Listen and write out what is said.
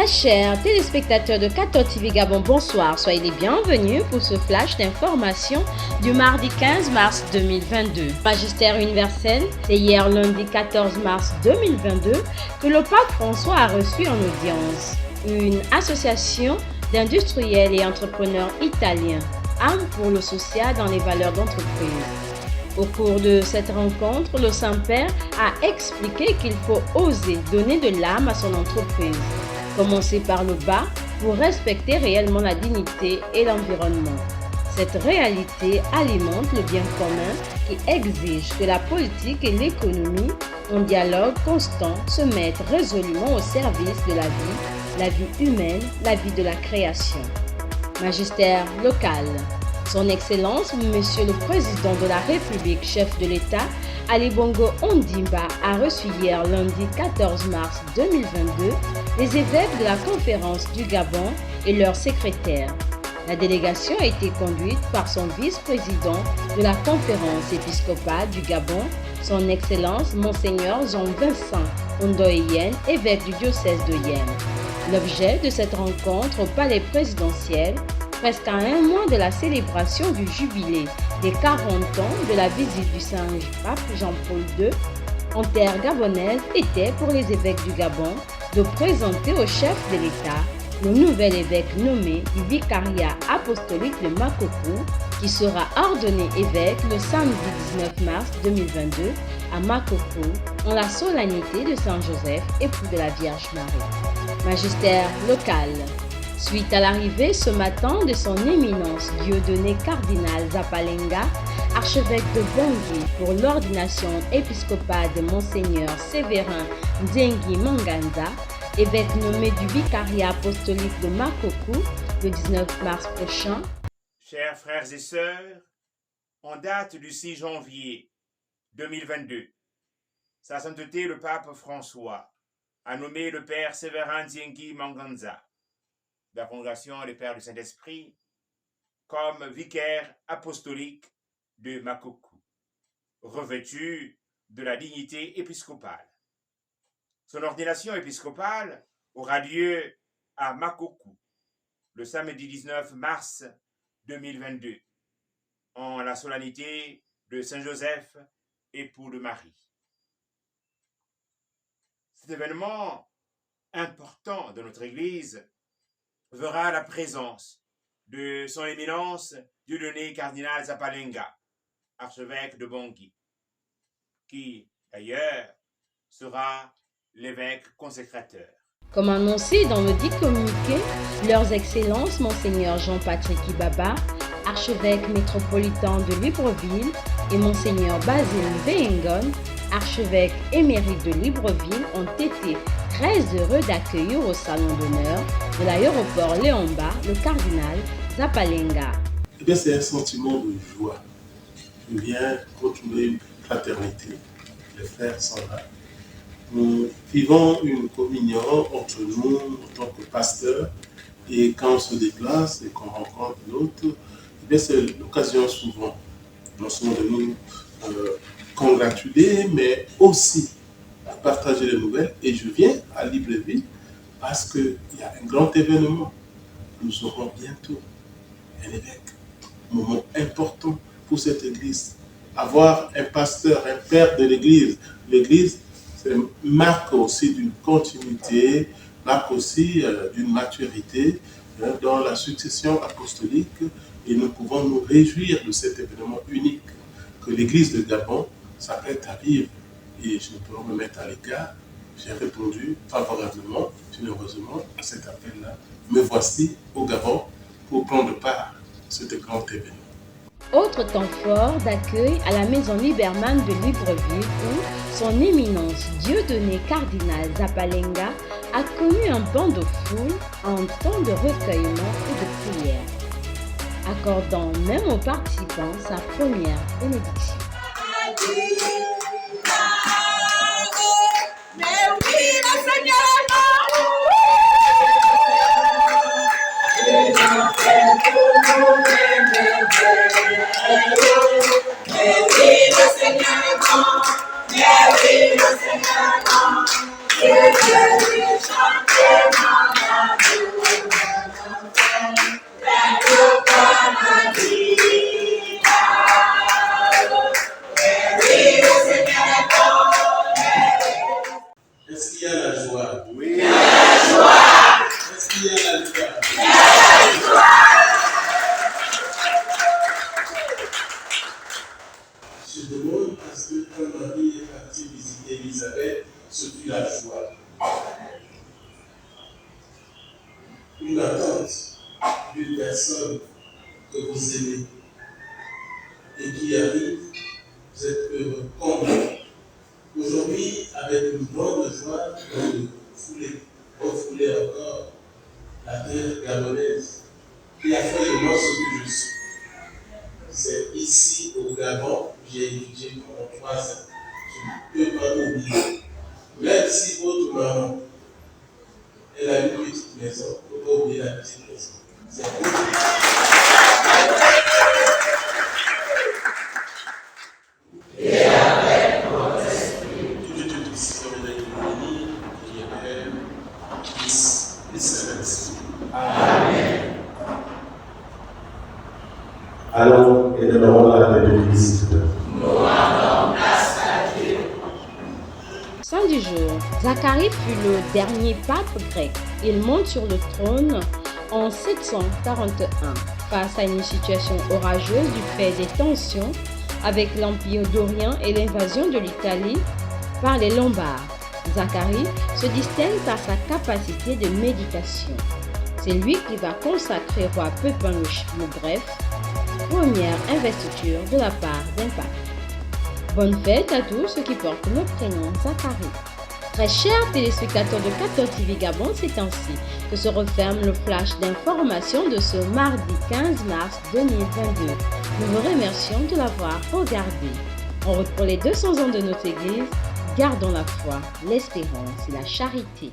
Chers téléspectateurs de 14 TV Gabon, bonsoir. Soyez les bienvenus pour ce flash d'information du mardi 15 mars 2022. Magistère universel, c'est hier lundi 14 mars 2022 que le pape François a reçu en audience une association d'industriels et entrepreneurs italiens, âme pour le social dans les valeurs d'entreprise. Au cours de cette rencontre, le Saint-Père a expliqué qu'il faut oser donner de l'âme à son entreprise. Commencer par le bas pour respecter réellement la dignité et l'environnement. Cette réalité alimente le bien commun qui exige que la politique et l'économie, en dialogue constant, se mettent résolument au service de la vie humaine, la vie de la création. Magistère local. Son Excellence, Monsieur le Président de la République, chef de l'État, Ali Bongo Ondimba, a reçu hier lundi 14 mars 2022 les évêques de la conférence du Gabon et leurs secrétaires. La délégation a été conduite par son vice-président de la conférence épiscopale du Gabon, son Excellence Monseigneur Jean-Vincent Ondoyen, évêque du diocèse de Yem. L'objet de cette rencontre au palais présidentiel, presque à un mois de la célébration du jubilé des 40 ans de la visite du Saint-Pape Jean-Paul II en terre gabonaise, était pour les évêques du Gabon de présenter au chef de l'État le nouvel évêque nommé du vicariat apostolique de Makoko, qui sera ordonné évêque le samedi 19 mars 2022 à Makoko, en la solennité de Saint-Joseph, époux de la Vierge Marie. Magistère local. Suite à l'arrivée ce matin de son éminence Dieudonné cardinal Zapalenga, archevêque de Bangui, pour l'ordination épiscopale de Monseigneur Séverin Nzengi Manganza, évêque nommé du vicariat apostolique de Makoko le 19 mars prochain. Chers frères et sœurs, en date du 6 janvier 2022, Sa Sainteté le pape François a nommé le père Séverin Nzengi Manganza, de la congrégation des Pères du Saint-Esprit, comme vicaire apostolique de Makoko, revêtu de la dignité épiscopale. Son ordination épiscopale aura lieu à Makoko le samedi 19 mars 2022, en la solennité de Saint-Joseph, époux de Marie. Cet événement important de notre Église verra la présence de son éminence Dieudonné cardinal Zapalenga, archevêque de Bangui, qui d'ailleurs sera l'évêque consécrateur. Comme annoncé dans le dit communiqué, leurs excellences Monseigneur Jean-Patrick Ibaba, archevêque métropolitain de Libreville, et Monseigneur Basile Mbengon, archevêque émérite de Libreville, ont été très heureux d'accueillir au salon d'honneur de l'aéroport Léomba le cardinal Zapalenga. C'est un sentiment de joie. Je viens retrouver une fraternité. Les frères sont là. Nous vivons une communion entre nous en tant que pasteurs, et quand on se déplace et qu'on rencontre l'autre, c'est l'occasion souvent non seulement de nous congratuler, mais aussi à partager les nouvelles. Et je viens à Libreville parce qu'il y a un grand événement. Nous aurons bientôt un évêque, un moment important pour cette église. Avoir un pasteur, un père de l'église, c'est marque aussi d'une continuité, marque aussi d'une maturité dans la succession apostolique, et nous pouvons nous réjouir de cet événement unique que l'église de Gabon s'apprête à vivre. Et je ne peux me mettre à l'écart. J'ai répondu favorablement, généreusement à cet appel-là. Me voici au Gabon pour prendre part à ce grand événement. Autre temps fort d'accueil à la maison Liberman de Libreville où son éminence Dieudonné cardinal Zapalenga a connu un banc de foule en temps de recueillement et de prière, accordant même aux participants sa première bénédiction. personnes que vous aimez et qui arrivent, vous êtes heureux comme vous. Aujourd'hui, avec une grande joie, vous foulez encore la terre gabonaise qui a fait de moi ce que je suis. C'est ici au Gabon, j'ai étudié pendant 3 ans. Je ne peux pas oublier. Même si votre maman, elle a une petite maison, il ne faut pas oublier la petite maison. C'est et avec votre esprit. Tout le Dieu ici, comme il a été béni, qui est Père, Fils et Saint-Esprit. Amen. Allons et demeurons à la paix de Christ. Nous rendons grâce à Dieu. Saint du jour, Zacharie fut le dernier pape grec. Il monte sur le trône en 741 face à une situation orageuse du fait des tensions avec l'Empire dorien et l'invasion de l'Italie par les Lombards. Zacharie se distingue par sa capacité de méditation. C'est lui qui va consacrer roi Pépin le Bref, première investiture de la part d'un pape. Bonne fête à tous ceux qui portent le prénom Zacharie. Très chers téléspectateurs de 14 TV Gabon, c'est ainsi que se referme le flash d'information de ce mardi 15 mars 2022. Nous vous remercions de l'avoir regardé. En route pour les 200 ans de notre Église, gardons la foi, l'espérance et la charité.